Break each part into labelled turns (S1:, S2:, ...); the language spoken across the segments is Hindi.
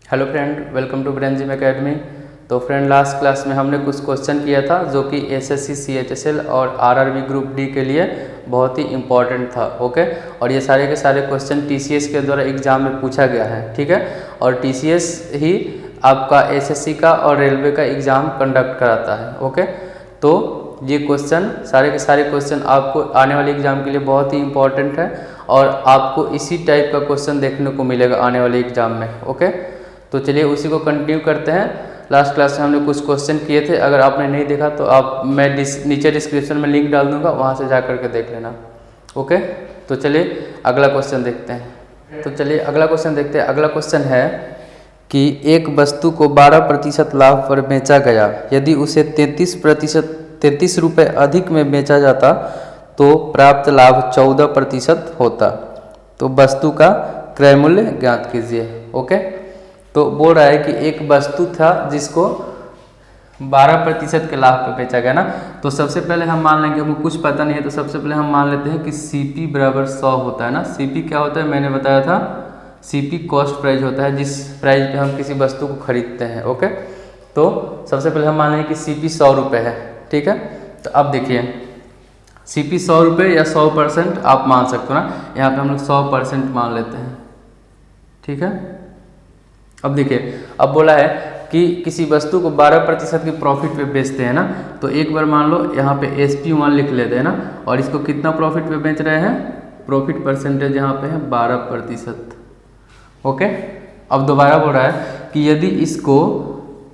S1: Hello friend, welcome to Brain Gym Academy. तो फ्रेंड, लास्ट क्लास में हमने कुछ क्वेश्चन किया था जो कि एसएससी, सीएचएसएल और आरआरबी ग्रुप डी के लिए बहुत ही इम्पॉर्टेंट था। ओके, और ये सारे के सारे क्वेश्चन टीसीएस के द्वारा एग्जाम में पूछा गया है। ठीक है, और टीसीएस ही आपका एसएससी का और रेलवे का एग्ज़ाम कंडक्ट कराता है। ओके, तो ये क्वेश्चन सारे के सारे क्वेश्चन आपको आने वाले एग्ज़ाम के लिए बहुत ही इम्पॉर्टेंट है और आपको इसी टाइप का क्वेश्चन देखने को मिलेगा आने वाले एग्ज़ाम में। ओके, तो चलिए उसी को कंटिन्यू करते हैं। लास्ट क्लास में हमने कुछ क्वेश्चन किए थे, अगर आपने नहीं देखा तो मैं नीचे डिस्क्रिप्शन में लिंक डाल दूंगा, वहाँ से जा कर के देख लेना। ओके, तो चलिए अगला क्वेश्चन देखते हैं। तो चलिए अगला क्वेश्चन देखते हैं। अगला क्वेश्चन है कि एक वस्तु को 12% लाभ पर बेचा गया, यदि उसे 33 रुपये अधिक में बेचा जाता तो प्राप्त लाभ 14% होता। तो वस्तु का क्रय मूल्य ज्ञात कीजिए। ओके, तो बोल रहा है कि एक वस्तु था जिसको 12% के लाभ पे बेचा गया ना। तो सबसे पहले हम मान लेंगे, हमको कुछ पता नहीं है तो सबसे पहले हम मान लेते हैं कि CP बराबर 100 होता है ना। CP क्या होता है, मैंने बताया था, CP कॉस्ट प्राइस होता है, जिस प्राइस पे हम किसी वस्तु को खरीदते हैं। ओके, तो सबसे पहले हम मान लेंगे कि CP 100 रुपये है। ठीक है, तो अब देखिए CP 100 रुपये या 100% आप मान सकते हो ना। यहाँ पे हम लोग 100% मान लेते हैं। ठीक है, अब देखिए, अब बोला है कि किसी वस्तु को 12% की प्रॉफिट पे बेचते हैं ना। तो एक बार मान लो यहाँ पे SP1 लिख लेते हैं ना, और इसको कितना प्रॉफिट पे बेच रहे हैं, प्रॉफिट परसेंटेज यहाँ पे है 12%। ओके, अब दोबारा बोल रहा है कि यदि इसको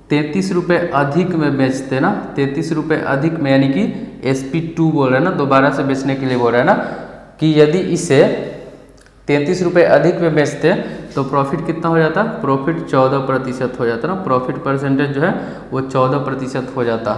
S1: 33 रुपये अधिक में बेचते ना, 33 रुपये अधिक में, यानी कि SP2 बोल रहे हैं ना, दोबारा से बेचने के लिए बोल रहा है ना, कि यदि इसे 33 रुपये अधिक में बेचते तो प्रॉफिट कितना हो जाता, प्रॉफिट 14% हो जाता ना। प्रॉफिट परसेंटेज जो है वो 14% हो जाता।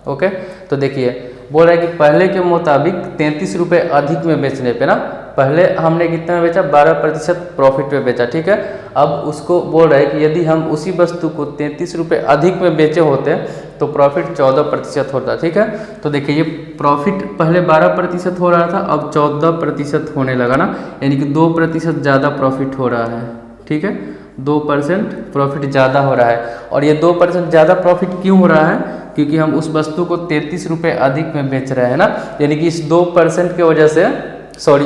S1: ओके, तो देखिए बोल रहा है कि पहले के मुताबिक 33 रुपये अधिक में बेचने पे ना, पहले हमने कितना में बेचा, 12% प्रॉफिट पे बेचा। ठीक है, अब उसको बोल रहा है कि यदि हम उसी वस्तु को 33 रुपये अधिक में बेचे होते तो प्रॉफिट 14% होता। ठीक है, तो देखिए ये प्रॉफिट पहले 12% हो रहा था, अब 14% होने लगा ना, यानी कि 2% ज़्यादा प्रॉफिट हो रहा है। ठीक है, 2% प्रॉफिट ज़्यादा हो रहा है। और ये 2% ज़्यादा प्रॉफिट क्यों हो रहा है, क्योंकि हम उस वस्तु को 33 रुपये अधिक में बेच रहे हैं ना, यानी कि इस 2% की वजह से,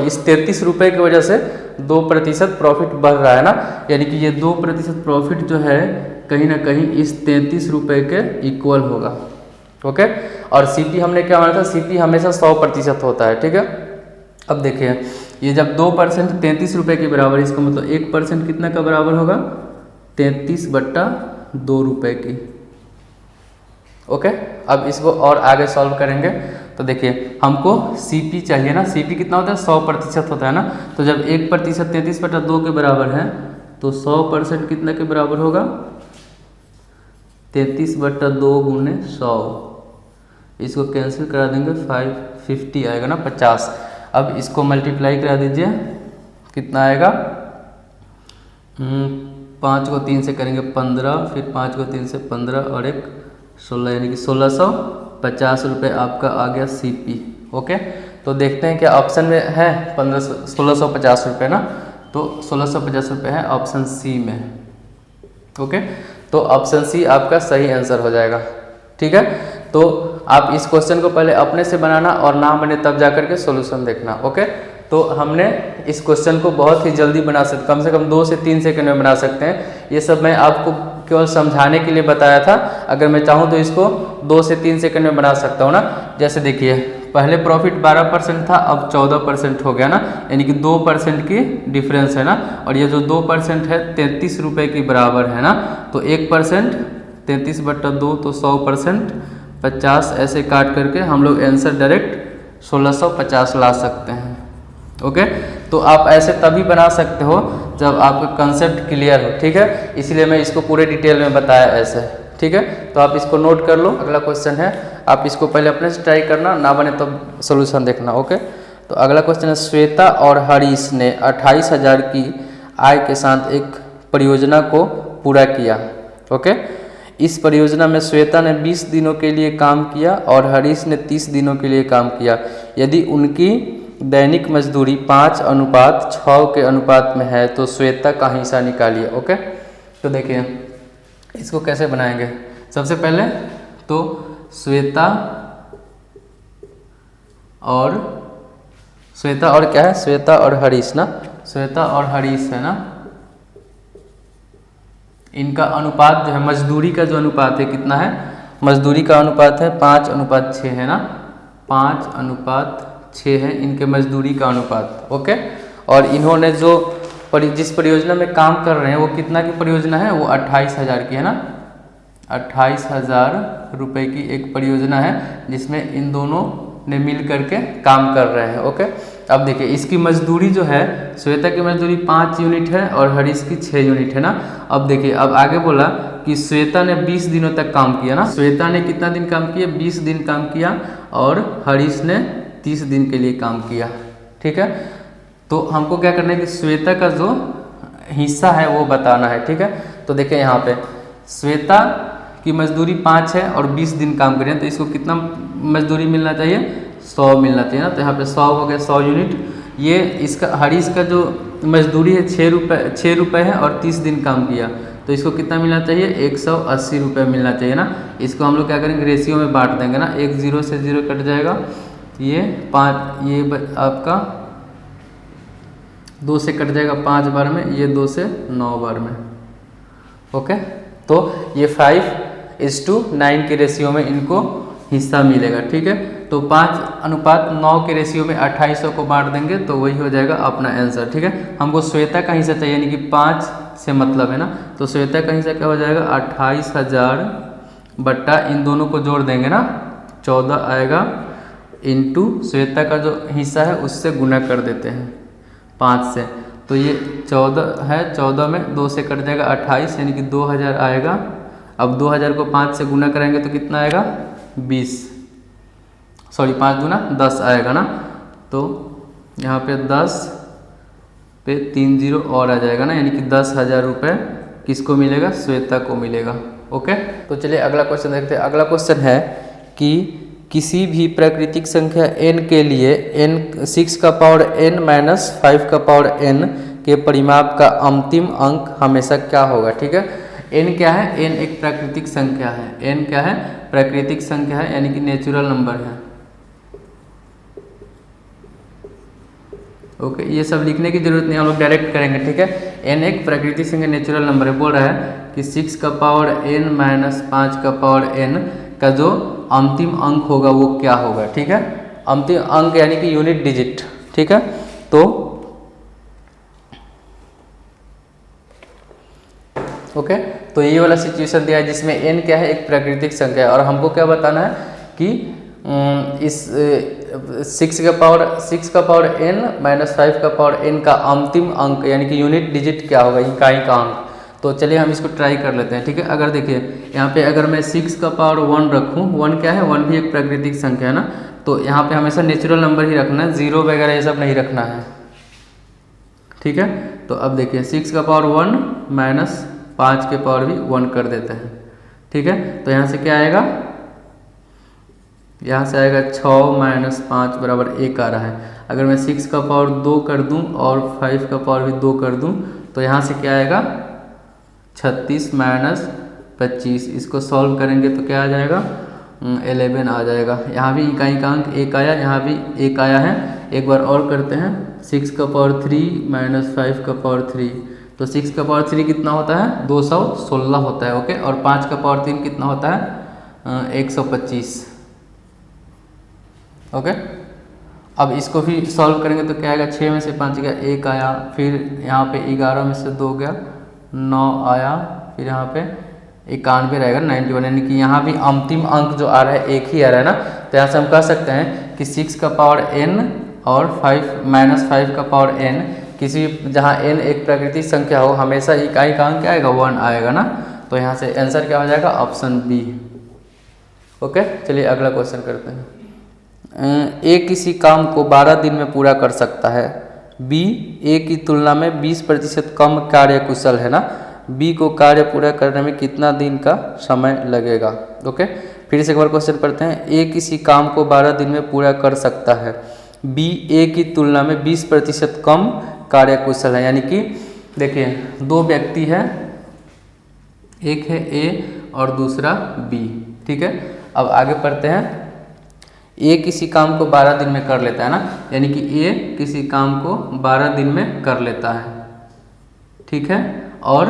S1: इस 33 रुपये की वजह से 2% प्रॉफिट बढ़ रहा है ना, यानी कि ये 2% प्रॉफिट जो है कहीं ना कहीं इस 33 रुपये के इक्वल होगा। ओके, और CP हमने क्या माना था, CP हमेशा 100% होता है। ठीक है, अब देखिए ये जब 2% 33 रुपये के बराबर, इसका मतलब 1% कितना का बराबर होगा, 33/2 रुपये की। ओके, अब इसको और आगे सॉल्व करेंगे। तो देखिए हमको CP चाहिए ना, CP कितना होता है, 100% होता है ना। तो जब 1% 33/2 के बराबर है तो 100% कितना के बराबर होगा, 33/2 गुने 100। इसको कैंसिल करा देंगे, 550 आएगा ना, 50। अब इसको मल्टीप्लाई करा दीजिए, कितना आएगा, 5 को 3 से करेंगे 15, फिर 5 को 3 से 15 और 1 16, यानी कि 1650 रुपये आपका आ गया CP। ओके, तो देखते हैं क्या ऑप्शन में है 1650 रुपये ना, तो 1650 रुपये है ऑप्शन C में। ओके, तो ऑप्शन C आपका सही आंसर हो जाएगा। ठीक है, तो आप इस क्वेश्चन को पहले अपने से बनाना और ना बने तब जा कर के सोल्यूशन देखना। ओके, तो हमने इस क्वेश्चन को बहुत ही जल्दी बना सकते, कम से कम 2 से 3 सेकंड में बना सकते हैं। ये सब मैं आपको केवल समझाने के लिए बताया था, अगर मैं चाहूँ तो इसको 2 से 3 सेकंड में बना सकता हूँ ना। जैसे देखिए पहले प्रॉफिट 12% था, अब 14% हो गया ना, यानी कि 2% की डिफरेंस है ना। और ये जो 2% है 33 रुपये के बराबर है ना, तो 1% 33/2 तो 100%, 50 ऐसे काट करके हम लोग आंसर डायरेक्ट 1650 ला सकते हैं। ओके, तो आप ऐसे तभी बना सकते हो जब आपका कंसेप्ट क्लियर हो। ठीक है, इसलिए मैं इसको पूरे डिटेल में बताया ऐसे। ठीक है, तो आप इसको नोट कर लो। अगला क्वेश्चन है, आप इसको पहले अपने से ट्राई करना, ना बने तो सोल्यूशन देखना। ओके, तो अगला क्वेश्चन है, श्वेता और हरीश ने 28,000 की आय के साथ एक परियोजना को पूरा किया। ओके, इस परियोजना में श्वेता ने 20 दिनों के लिए काम किया और हरीश ने 30 दिनों के लिए काम किया। यदि उनकी दैनिक मजदूरी 5:6 के अनुपात में है तो श्वेता का हिस्सा निकालिए। ओके, तो देखिए इसको कैसे बनाएंगे। सबसे पहले तो श्वेता और क्या है, श्वेता और हरीश ना, श्वेता और हरीश है ना, इनका अनुपात जो है, मजदूरी का जो अनुपात है कितना है, मजदूरी का अनुपात है 5:6 है ना, 5:6 है इनके मजदूरी का अनुपात। ओके, और इन्होंने जो जिस परियोजना में काम कर रहे हैं वो कितना की परियोजना है, वो 28,000 की है ना, 28,000 रुपये की एक परियोजना है जिसमें इन दोनों ने मिल करके काम कर रहे हैं। ओके, अब देखिए इसकी मजदूरी जो है, श्वेता की मजदूरी 5 यूनिट है और हरीश की 6 यूनिट है ना। अब देखिए अब आगे बोला कि श्वेता ने 20 दिनों तक काम किया ना, श्वेता ने कितना दिन काम किया, 20 दिन काम किया, और हरीश ने 30 दिन के लिए काम किया। ठीक है, तो हमको क्या करना है कि श्वेता का जो हिस्सा है वो बताना है। ठीक है, तो देखिए यहाँ पे श्वेता की मजदूरी 5 है और 20 दिन काम कर रहे हैं, तो इसको कितना मजदूरी मिलना चाहिए, 100 मिलना चाहिए ना। तो यहाँ पे 100 हो गया, 100 यूनिट। ये इसका हरीश का जो मजदूरी है 6 रुपये है और 30 दिन काम किया, तो इसको कितना मिलना चाहिए, 180 रुपये मिलना चाहिए ना। इसको हम लोग क्या करेंगे, रेशियो में बांट देंगे ना, एक 0 से 0 कट जाएगा, ये 5, ये आपका 2 से कट जाएगा 5 बार में, ये 2 से 9 बार में। ओके, तो ये 5:9 के रेशियो में इनको हिस्सा मिलेगा। ठीक है, तो 5:9 के रेशियो में 2800 को बांट देंगे तो वही हो जाएगा अपना आंसर। ठीक है, हमको श्वेता का हिस्सा चाहिए, यानी कि 5 से मतलब है ना, तो श्वेता का हिस्सा क्या हो जाएगा, 28,000 बट्टा इन दोनों को जोड़ देंगे ना, 14 आएगा, इंटू श्वेता का जो हिस्सा है उससे गुना कर देते हैं 5 से, तो ये 14 है, 14 में 2 से कट जाएगा 28, यानी कि 2000 आएगा। अब 2000 को 5 से गुना करेंगे तो कितना आएगा, 20, सॉरी 5 दूना 10 आएगा ना, तो यहाँ पे 10 पे 3 0 और आ जाएगा ना, यानी कि 10,000 रुपये किसको मिलेगा, श्वेता को मिलेगा। ओके, तो चलिए अगला क्वेश्चन देखते हैं। अगला क्वेश्चन है कि किसी भी प्राकृतिक संख्या n के लिए n 6 का पावर n माइनस 5 का पावर n के परिमाप का अंतिम अंक हमेशा क्या होगा। ठीक है, n क्या है, n एक प्राकृतिक संख्या है, n क्या है, प्राकृतिक संख्या है, यानी कि नेचुरल नंबर है। ओके, ये सब लिखने की जरूरत नहीं, हम लोग डायरेक्ट करेंगे। ठीक है, n एक प्राकृतिक संख्या नेचुरल नंबर है, बोल रहा है कि 6 का पावर n माइनस 5 का पावर n का जो अंतिम अंक होगा वो क्या होगा। ठीक है, अंतिम अंक यानी कि यूनिट डिजिट। ठीक है, तो ओके, तो ये वाला सिचुएशन दिया है जिसमें n क्या है, एक प्राकृतिक संख्या है, और हमको क्या बताना है कि इस 6 का पावर n माइनस 5 का पावर n का अंतिम अंक यानी कि यूनिट डिजिट क्या होगा, इकाई का अंक। तो चलिए हम इसको ट्राई कर लेते हैं। ठीक है, अगर देखिए यहाँ पे अगर मैं 6 का पावर 1 रखूँ, 1 क्या है, 1 भी एक प्राकृतिक संख्या है ना, तो यहाँ पे हमेशा नेचुरल नंबर ही रखना है, 0 वगैरह ये सब नहीं रखना है। ठीक है, तो अब देखिए 6 का पावर 1 माइनस 5 के पावर भी 1 कर देते हैं। ठीक है, तो यहाँ से क्या आएगा, यहाँ से आएगा 6 माइनस 5 बराबर 1 आ रहा है। अगर मैं 6 का पावर 2 कर दूँ और 5 का पावर भी 2 कर दूँ तो यहाँ से क्या आएगा, 36 माइनस 25, इसको सॉल्व करेंगे तो क्या आ जाएगा, 11 आ जाएगा। यहाँ भी इकाई का अंक 1 आया, यहाँ भी 1 आया है। एक बार और करते हैं, 6 का पावर 3 माइनस 5 का पावर 3, तो 6 का पावर 3 कितना होता है, 216 होता है। ओके, और 5 का पावर 3 कितना होता है, 125। ओके, अब इसको भी सॉल्व करेंगे तो क्या आएगा, 6 में से 5 गया 1 आया, फिर यहाँ पे 11 में से 2 गया 9 आया, फिर यहाँ पे 91 रहेगा 91, यानी कि यहाँ भी अंतिम अंक जो आ रहा है 1 ही आ रहा है ना। तो यहाँ से हम कह सकते हैं कि 6 का पावर n और 5 माइनस 5 का पावर n, किसी जहाँ n एक प्राकृतिक संख्या हो हमेशा इकाई का अंक क्या आएगा, 1 आएगा ना। तो यहाँ से आंसर क्या हो जाएगा, ऑप्शन बी। ओके, चलिए अगला क्वेश्चन करते हैं। ए किसी काम को 12 दिन में पूरा कर सकता है, बी ए की तुलना में 20% कम कार्यकुशल है ना, बी को कार्य पूरा करने में कितना दिन का समय लगेगा। ओके, फिर से एक बार क्वेश्चन पढ़ते हैं। ए किसी काम को 12 दिन में पूरा कर सकता है, बी ए की तुलना में 20% कम कार्यकुशल है, यानी कि देखिए 2 व्यक्ति है, एक है ए और दूसरा बी। ठीक है, अब आगे पढ़ते हैं। ए किसी काम को 12 दिन में कर लेता है ना, यानी कि ए किसी काम को 12 दिन में कर लेता है। ठीक है, और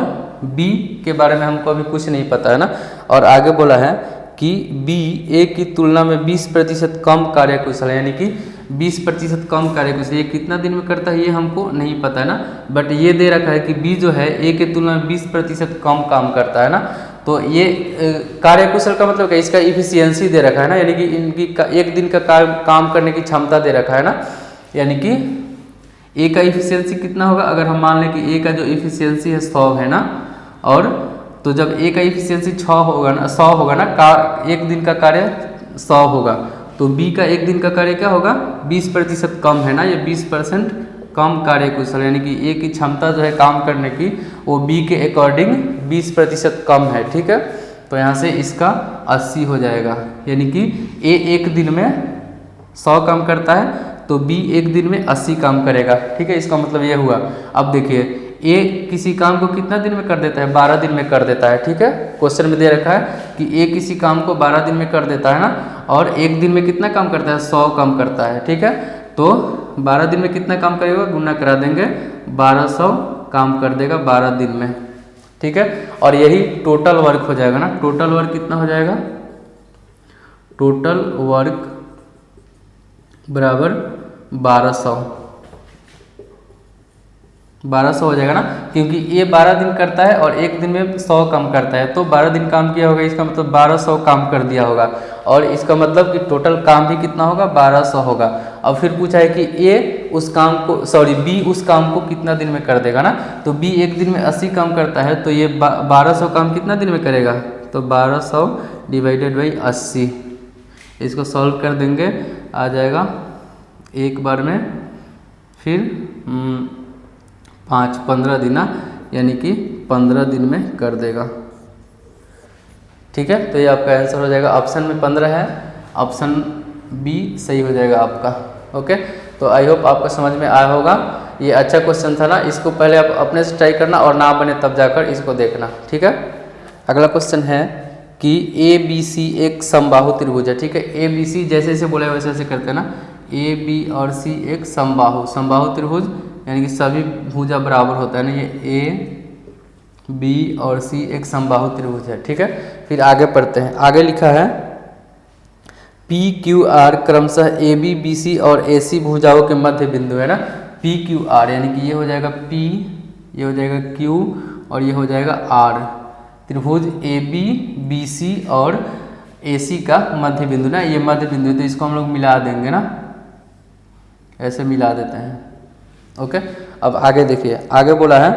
S1: बी के बारे में हमको अभी कुछ नहीं पता है ना, और आगे बोला है कि बी ए की तुलना में 20% कम कार्यकुशल है, यानी कि 20% कम कार्यकुशल। ये कितना दिन में करता है ये हमको नहीं पता है ना, बट ये दे रखा है कि बी जो है ए की तुलना में 20% कम काम करता है ना। तो ये कार्यकुशल का मतलब क्या, इसका इफिशियंसी दे रखा है ना, यानी कि इनकी एक दिन का काम करने की क्षमता दे रखा है ना, यानी कि ए का इफिशियंसी कितना होगा। अगर हम मान लें कि ए का जो इफिशियंसी है 100 है ना, और तो जब ए का इफिशियंसी 100 होगा ना, एक दिन का कार्य 100 होगा, तो बी का एक दिन का कार्य क्या होगा, 20% कम है ना, ये 20% कम कार्यकुशल, यानी कि ए की क्षमता जो है काम करने की वो बी के अकॉर्डिंग 20% कम है। ठीक है, तो यहाँ से इसका 80 हो जाएगा, यानी कि ए एक दिन में 100 काम करता है तो बी एक दिन में 80 काम करेगा। ठीक है, इसका मतलब ये हुआ। अब देखिए ए किसी काम को कितना दिन में कर देता है, 12 दिन में कर देता है। ठीक है, क्वेश्चन में दे रखा है कि ए किसी काम को 12 दिन में कर देता है ना, और एक दिन में कितना काम करता है, 100 काम करता है। ठीक है, तो 12 दिन में कितना काम करेगा, गुना करा देंगे, 1200 काम कर देगा 12 दिन में। ठीक है, और यही टोटल वर्क हो जाएगा ना। टोटल वर्क कितना हो जाएगा, टोटल वर्क बराबर 1200 हो जाएगा ना, क्योंकि ये 12 दिन करता है और एक दिन में 100 काम करता है, तो 12 दिन काम किया होगा, इसका मतलब 1200 काम कर दिया होगा, और इसका मतलब कि टोटल काम भी कितना होगा, 1200 होगा। अब फिर पूछा है कि ए उस काम को बी उस काम को कितना दिन में कर देगा ना, तो बी एक दिन में 80 काम करता है, तो ये 1200 काम कितना दिन में करेगा, तो 1200 डिवाइडेड बाई 80, इसको सॉल्व कर देंगे, आ जाएगा एक बार में, फिर 15 दिन, यानी कि 15 दिन में कर देगा। ठीक है, तो ये आपका आंसर हो जाएगा। ऑप्शन में 15 है, ऑप्शन बी सही हो जाएगा आपका। ओके, तो आई होप आपको समझ में आया होगा। ये अच्छा क्वेश्चन था ना, इसको पहले आप अपने से ट्राई करना और ना बने तब जाकर इसको देखना। ठीक है, अगला क्वेश्चन है कि ए बी सी एक समबाहु त्रिभुज है। ठीक है, ए बी सी जैसे जैसे बोला है वैसे वैसे करते हैं ना। ए बी और सी एक समबाहु त्रिभुज, यानी कि सभी भुजा बराबर होता है ना, ये ए बी और सी एक समबाहु त्रिभुज है। ठीक है, फिर आगे पढ़ते हैं। आगे लिखा है पी क्यू आर क्रमशः ए बी बी सी और ए सी भुजाओं के मध्य बिंदु है ना। पी क्यू आर यानी कि ये हो जाएगा पी, ये हो जाएगा क्यू और ये हो जाएगा आर। त्रिभुज ए बी बी सी और ए सी का मध्य बिंदु ना, ये मध्य बिंदु, तो इसको हम लोग मिला देंगे ना, ऐसे मिला देते हैं। ओके, अब आगे देखिए, आगे बोला है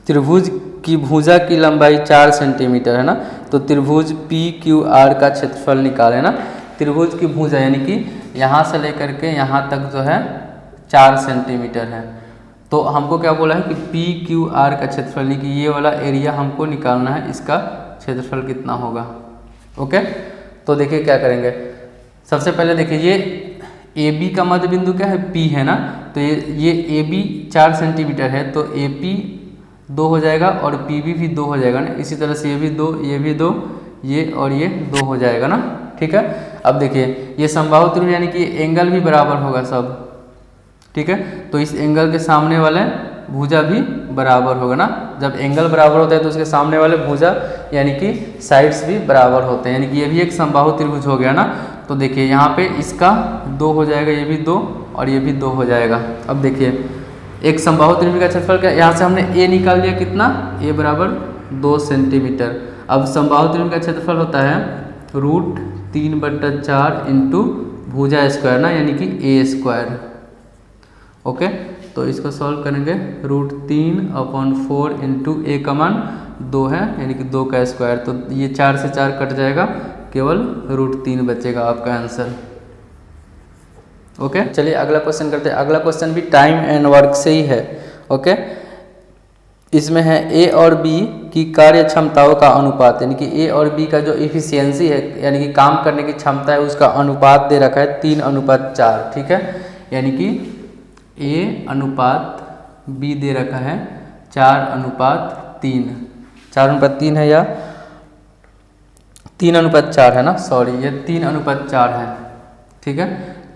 S1: त्रिभुज की भुजा की लंबाई 4 सेंटीमीटर है ना, तो त्रिभुज पी क्यू आर का क्षेत्रफल निकाले ना। त्रिभुज की भुजा यानी कि यहाँ से लेकर के यहाँ तक जो है 4 सेंटीमीटर है, तो हमको क्या बोला है कि पी क्यू आर का क्षेत्रफल, यानी कि ये वाला एरिया हमको निकालना है, इसका क्षेत्रफल कितना होगा। ओके, तो देखिए क्या करेंगे। सबसे पहले देखिए ये ए बी का मध्य बिंदु क्या है, पी है ना, तो ये ए बी 4 सेंटीमीटर है, तो ए पी 2 हो जाएगा और पी बी भी 2 हो जाएगा ना। इसी तरह से ये भी 2, ये भी 2, ये और ये 2 हो जाएगा ना। ठीक है, अब देखिए ये समबाहु त्रिभुज यानी कि एंगल भी बराबर होगा सब। ठीक है, तो इस एंगल के सामने वाले भुजा भी बराबर होगा ना। जब एंगल बराबर होता है तो उसके सामने वाले भुजा यानी कि साइड्स भी बराबर होते हैं, यानी कि ये भी एक समबाहु त्रिभुज हो गया ना। तो देखिए यहाँ पे इसका 2 हो जाएगा, ये भी 2 और ये भी 2 हो जाएगा। अब देखिए एक समबाहु त्रिभुज का क्षेत्रफल क्या, यहाँ से हमने ए निकाल लिया, कितना, ए बराबर 2 सेंटीमीटर। अब समबाहु त्रिभुज का क्षेत्रफल होता है √3/4 इंटू भुजा स्क्वायर ना, यानी कि ए स्क्वायर। ओके, तो इसको सॉल्व करेंगे, √3/4 इंटू ए का मान 2 है, यानी कि 2 का स्क्वायर, तो ये 4 से 4 कट जाएगा, केवल √3 बचेगा आपका आंसर। ओके, चलिए अगला क्वेश्चन करते हैं। अगला क्वेश्चन भी टाइम एंड वर्क से ही है। ओके, इसमें है ए और बी की कार्य क्षमताओं का अनुपात, यानी कि ए और बी का जो इफिशियंसी है, यानी कि काम करने की क्षमता है, उसका अनुपात दे रखा है 3:4। ठीक है, यानी कि ए अनुपात बी दे रखा है 4:3। 4:3 है या 3:4 है ना, सॉरी ये 3:4 है। ठीक है,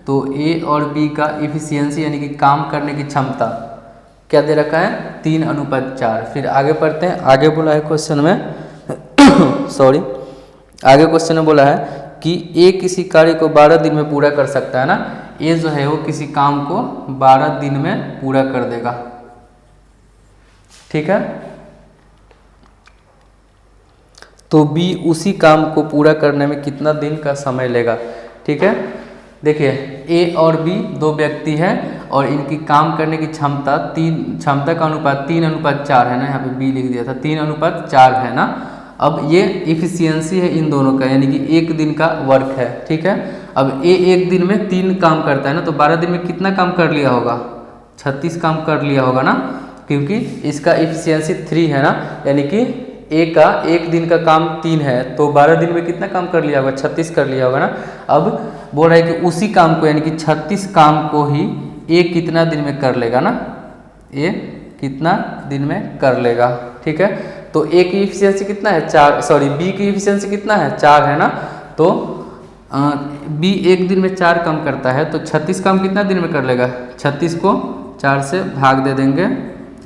S1: तो ए और बी का इफिशियंसी यानी कि काम करने की क्षमता क्या दे रखा है, 3:4। फिर आगे पढ़ते हैं, आगे बोला है क्वेश्चन में सॉरी आगे क्वेश्चन में बोला है कि ए किसी कार्य को 12 दिन में पूरा कर सकता है ना, ए जो है वो किसी काम को 12 दिन में पूरा कर देगा। ठीक है, तो बी उसी काम को पूरा करने में कितना दिन का समय लेगा। ठीक है, देखिए ए और बी दो व्यक्ति हैं और इनकी काम करने की क्षमता का अनुपात 3:4 है ना, यहाँ पे बी लिख दिया था 3:4 है ना। अब ये इफिशियंसी है इन दोनों का, यानी कि एक दिन का वर्क है। ठीक है, अब ए एक दिन में 3 काम करता है ना, तो 12 दिन में कितना काम कर लिया होगा, 36 काम कर लिया होगा ना, क्योंकि इसका इफिशियंसी 3 है ना, यानी कि ए का एक दिन का काम 3 है, तो 12 दिन में कितना काम कर लिया होगा, 36 कर लिया होगा ना। अब बोल रहा है कि उसी काम को यानी कि 36 काम को ही ए कितना दिन में कर लेगा ना, ए कितना दिन में कर लेगा। ठीक है, तो ए की इफिशियंसी कितना है, 4, सॉरी बी की इफिशियंसी कितना है, 4 है ना, तो बी एक दिन में 4 काम करता है, तो 36 काम कितना दिन में कर लेगा, 36 को 4 से भाग दे देंगे,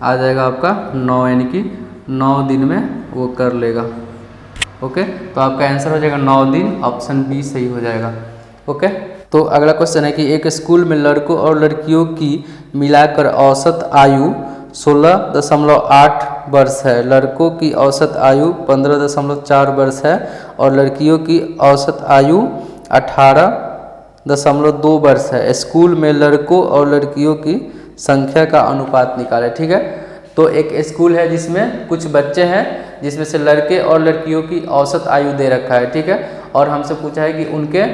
S1: आ जाएगा आपका 9, यानी कि 9 दिन में वो कर लेगा। ओके, तो आपका आंसर हो जाएगा 9 दिन, ऑप्शन बी सही हो जाएगा। ओके, तो अगला क्वेश्चन है कि एक स्कूल में लड़कों और लड़कियों की मिलाकर औसत आयु 16.8 वर्ष है, लड़कों की औसत आयु 15.4 वर्ष है और लड़कियों की औसत आयु 18.2 वर्ष है। स्कूल में लड़कों और लड़कियों की संख्या का अनुपात निकालें। ठीक है, तो एक स्कूल है जिसमें कुछ बच्चे हैं, जिसमें से लड़के और लड़कियों की औसत आयु दे रखा है। ठीक है, और हमसे पूछा है कि उनके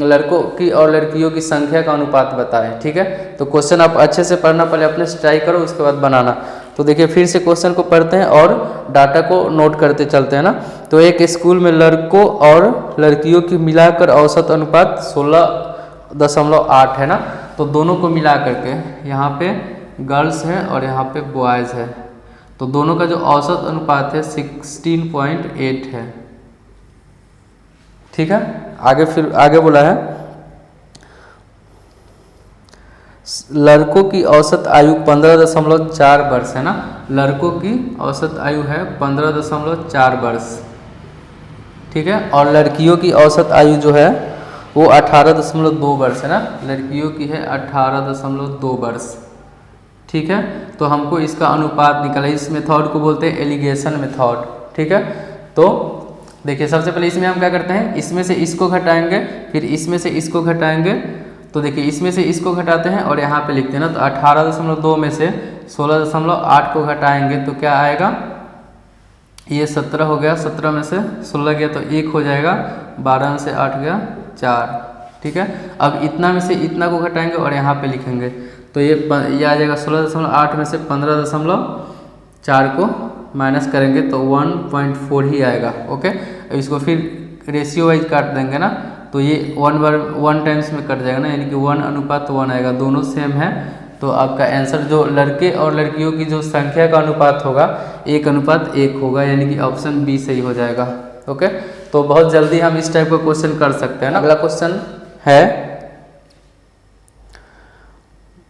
S1: लड़कों की और लड़कियों की संख्या का अनुपात बताएं। ठीक है, तो क्वेश्चन आप अच्छे से पढ़ना, पहले अपने से ट्राई करो, उसके बाद बनाना। तो देखिए फिर से क्वेश्चन को पढ़ते हैं और डाटा को नोट करते चलते हैं ना। तो एक स्कूल में लड़कों और लड़कियों की मिलाकर औसत अनुपात 16.8 है ना, तो दोनों को मिला करके यहाँ पे गर्ल्स है और यहाँ पे बॉयज़ है, तो दोनों का जो औसत अनुपात है 16.8 है। ठीक है, आगे फिर आगे बोला है लड़कों की औसत आयु 15.4 वर्ष है ना, लड़कों की औसत आयु है 15.4 वर्ष। ठीक है, और लड़कियों की औसत आयु जो है वो 18.2 वर्ष है ना, लड़कियों की है 18.2 वर्ष। ठीक है, तो हमको इसका अनुपात निकाला, इस मेथड को बोलते हैं एलिगेशन मेथड। ठीक है, तो देखिए सबसे पहले इसमें हम क्या करते हैं, इसमें से इसको घटाएंगे, फिर इसमें से इसको घटाएंगे, तो देखिए इसमें से इसको घटाते हैं और यहाँ पे लिखते हैं ना, तो 18.2 में से 16.8 को घटाएंगे तो क्या आएगा, ये 17 हो गया, 17 में से 16 गया तो 1 हो जाएगा, 12 में से 8 गया 4। ठीक है, अब इतना में से इतना को घटाएंगे और यहाँ पे लिखेंगे, तो ये आ जाएगा 16.8 में से 15.4 को माइनस करेंगे तो 1.4 ही आएगा। ओके, इसको फिर रेशियो वाइज काट देंगे ना, तो ये 1 टाइम्स में कट जाएगा ना, यानी कि 1:1 आएगा, दोनों सेम है। तो आपका आंसर जो लड़के और लड़कियों की जो संख्या का अनुपात होगा 1:1 होगा, यानी कि ऑप्शन बी सही हो जाएगा। ओके, तो बहुत जल्दी हम इस टाइप का क्वेश्चन कर सकते हैं ना। अगला क्वेश्चन है,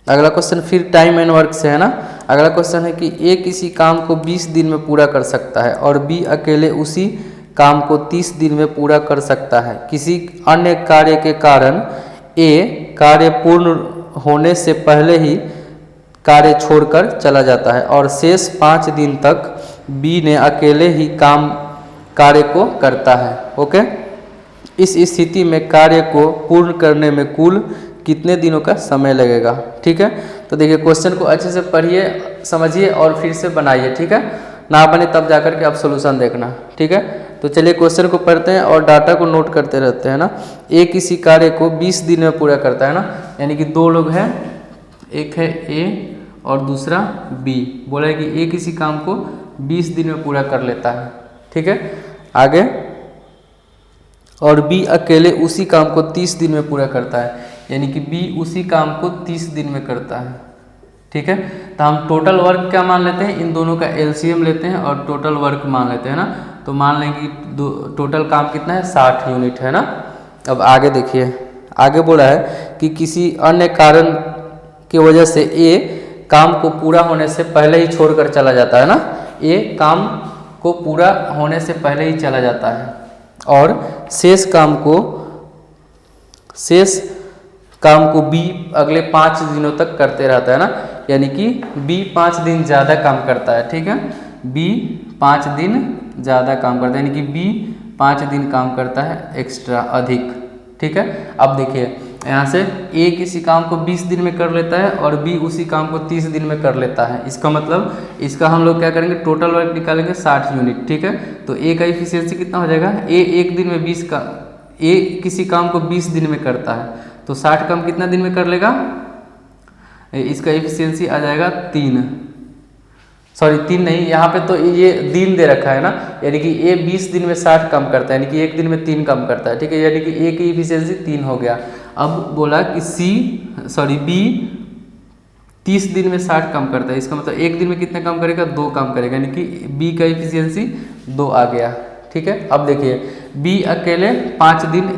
S1: अगला क्वेश्चन फिर टाइम एंड वर्क से है ना। अगला क्वेश्चन है कि ए किसी काम को 20 दिन में पूरा कर सकता है और बी अकेले उसी काम को 30 दिन में पूरा कर सकता है। किसी अन्य कार्य के कारण ए कार्य पूर्ण होने से पहले ही कार्य छोड़कर चला जाता है और शेष 5 दिन तक बी ने अकेले ही कार्य को करता है। ओके, इस स्थिति में कार्य को पूर्ण करने में कुल कितने दिनों का समय लगेगा। ठीक है, तो देखिए क्वेश्चन को अच्छे से पढ़िए, समझिए और फिर से बनाइए। ठीक है, ना बने तब जाकर के आप सोल्यूशन देखना। ठीक है, तो चलिए क्वेश्चन को पढ़ते हैं और डाटा को नोट करते रहते हैं ना। ए किसी कार्य को 20 दिन में पूरा करता है ना, यानी कि दो लोग हैं, एक है ए और दूसरा बी। बोला है कि ए किसी काम को 20 दिन में पूरा कर लेता है। ठीक है, आगे और बी अकेले उसी काम को 30 दिन में पूरा करता है, यानी कि बी उसी काम को 30 दिन में करता है। ठीक है। तो हम टोटल वर्क क्या मान लेते हैं, इन दोनों का एलसीएम लेते हैं और टोटल वर्क मान लेते हैं ना। तो मान लेंगे कि टोटल काम कितना है, 60 यूनिट है ना। अब आगे देखिए, आगे बोला है कि किसी अन्य कारण की वजह से ए काम को पूरा होने से पहले ही छोड़कर चला जाता है ना। ए काम को पूरा होने से पहले ही चला जाता है और शेष काम को बी अगले 5 दिनों तक करते रहता है ना। यानी कि बी 5 दिन ज़्यादा काम करता है, ठीक है। बी 5 दिन ज़्यादा काम करता है, यानी कि बी 5 दिन काम करता है एक्स्ट्रा, अधिक, ठीक है। अब देखिए यहाँ से ए किसी काम को 20 दिन में कर लेता है और बी उसी काम को 30 दिन में कर लेता है। इसका मतलब इसका हम लोग क्या करेंगे, टोटल वर्क निकालेंगे 60 यूनिट, ठीक है। तो ए का इफिशियंसी कितना हो जाएगा, ए एक दिन में 20 का, ए किसी काम को 20 दिन में करता है तो 60 काम कितना दिन में कर लेगा, इसका इफिशियंसी आ जाएगा 3 नहीं, यहाँ पे तो ये दिन दे रखा है ना, यानी कि ए 20 दिन में 60 काम करता है, यानी कि एक दिन में 3 काम करता है, ठीक है। यानी कि ए की इफिशियंसी 3 हो गया। अब बोला कि बी 30 दिन में 60 काम करता है, इसका मतलब एक दिन में कितना काम करेगा, 2 काम करेगा, यानी कि बी का इफिशियंसी 2 आ गया, ठीक है। अब देखिए बी अकेले 5 दिन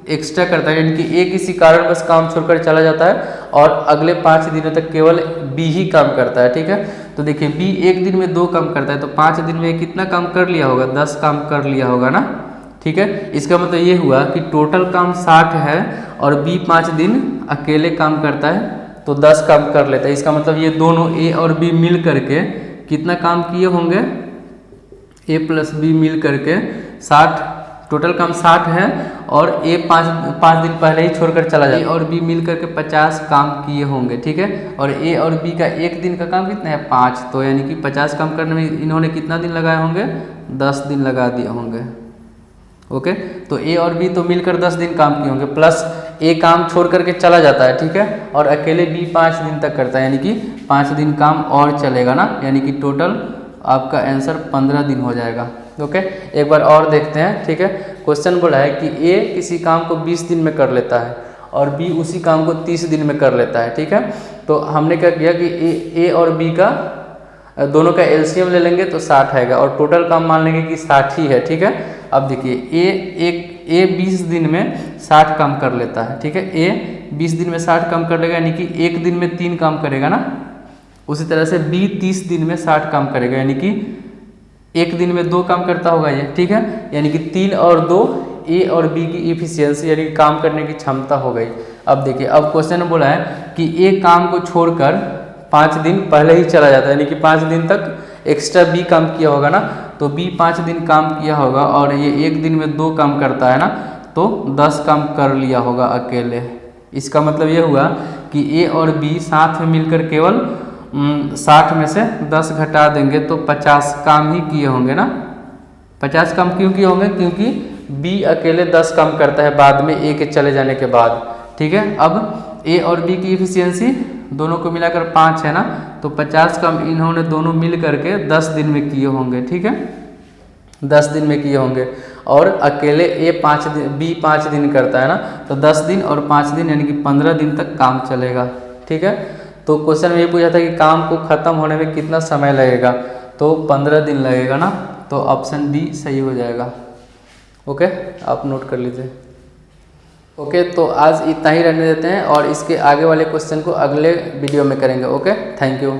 S1: एक्स्ट्रा करता है, यानी कि ए किसी कारण बस काम छोड़कर चला जाता है और अगले 5 दिनों तक केवल बी ही काम करता है, ठीक है। तो देखिए बी एक दिन में 2 काम करता है तो 5 दिन में कितना काम कर लिया होगा, 10 काम कर लिया होगा ना, ठीक है। इसका मतलब ये हुआ कि टोटल काम 60 है और बी 5 दिन अकेले काम करता है तो 10 काम कर लेता है। इसका मतलब ये दोनों ए और बी मिल करके कितना काम किए होंगे, ए प्लस बी मिल करके 60, टोटल काम 60 है और ए 5 दिन पहले ही छोड़कर चला जाए, ए और बी मिल करके 50 काम किए होंगे, ठीक है। और ए और बी का एक दिन का काम कितना है, 5, तो यानी कि 50 काम करने में इन्होंने कितना दिन लगाए होंगे, 10 दिन लगा दिए होंगे, ओके। तो ए और बी तो मिलकर 10 दिन काम किए होंगे, प्लस ए काम छोड़ करके चला जाता है, ठीक है, और अकेले बी 5 दिन तक करता है, यानी कि 5 दिन काम और चलेगा ना, यानी कि टोटल आपका आंसर 15 दिन हो जाएगा, ओके। एक बार और देखते हैं, ठीक है। क्वेश्चन बोला है कि ए किसी काम को 20 दिन में कर लेता है और बी उसी काम को 30 दिन में कर लेता है, ठीक है। तो हमने क्या किया कि ए और बी का दोनों का एलसीएम ले लेंगे तो 60 आएगा और टोटल काम मान लेंगे कि 60 ही है, ठीक है। अब देखिए ए 20 दिन में 60 काम कर लेता है, ठीक है। ए 20 दिन में 60 काम कर लेगा, यानी कि एक दिन में 3 काम करेगा ना। उसी तरह से बी 30 दिन में 60 काम करेगा, यानी कि एक दिन में 2 काम करता होगा ये, ठीक है। यानी कि 3 और 2 ए और बी की इफिशियंसी यानी कि काम करने की क्षमता हो गई। अब देखिए, अब क्वेश्चन में बोला है कि ए काम को छोड़कर 5 दिन पहले ही चला जाता है, यानी कि 5 दिन तक एक्स्ट्रा बी काम किया होगा ना। तो बी 5 दिन काम किया होगा और ये एक दिन में 2 काम करता है ना, तो 10 काम कर लिया होगा अकेले। इसका मतलब ये हुआ कि ए और बी साथ में मिलकर केवल 60 में से 10 घटा देंगे तो 50 काम ही किए होंगे ना। 50 काम क्यों किए होंगे, क्योंकि बी अकेले 10 काम करता है बाद में ए के चले जाने के बाद, ठीक है। अब ए और बी की इफिशियंसी दोनों को मिलाकर 5 है ना, तो 50 काम इन्होंने दोनों मिल करके 10 दिन में किए होंगे, ठीक है। 10 दिन में किए होंगे और अकेले ए 5 दिन, बी 5 दिन करता है ना, तो 10 दिन और 5 दिन यानी कि 15 दिन तक काम चलेगा, ठीक है। तो क्वेश्चन में ये पूछा था कि काम को ख़त्म होने में कितना समय लगेगा, तो 15 दिन लगेगा ना। तो ऑप्शन डी सही हो जाएगा, ओके। आप नोट कर लीजिए, ओके। तो आज इतना ही रहने देते हैं और इसके आगे वाले क्वेश्चन को अगले वीडियो में करेंगे, ओके। Thank you.